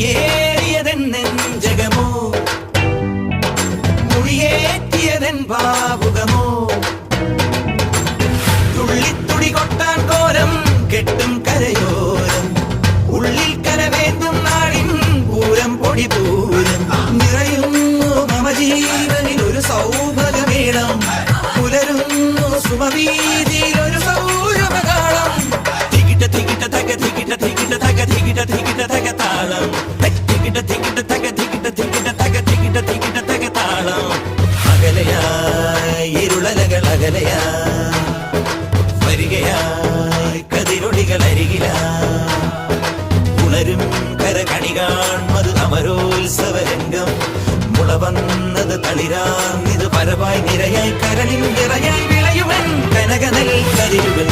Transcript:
കുടിയേറിയതെൻ നെഞ്ചകമോ മുടിയേറ്റിയതെൻ ഭാവുകമോ തുള്ളിത്തുടി കൊട്ടാൻ കോരം കെട്ടും കരയോരം ഉള്ളിൽ കരവേന്തും നാടിൻ പൂരം പൊടിപൂരം നിറയുന്നു മമ ജീവനിൽ ഒരു സൗഭഗമേളം പുലരുന്നു സുമവീതിയിൽ ഒരു സൗരഭകാളം തികിട്ട തികിട്ട തക തികിട്ട തികിട്ട തക തികിട്ട തികിട്ട തക താളം തികിട്ട തികിട്ട തക തികിട്ട തികിട്ട തക തികിട്ട തികിട്ട തക താളം അകലയായി ഇരുളലകൾ അകലയായി വരികയായി കതിരൊളികൾ അരികിലായി ഉണരും കരകണി കാൺമത് അമരോത്സവരംഗം മുള വന്നത് തളിരാർന്നിത് പരവായി നിരയായി കരളിൽ നിറയായി വിളയുവൻ കനകനൽ കരിലുകൾ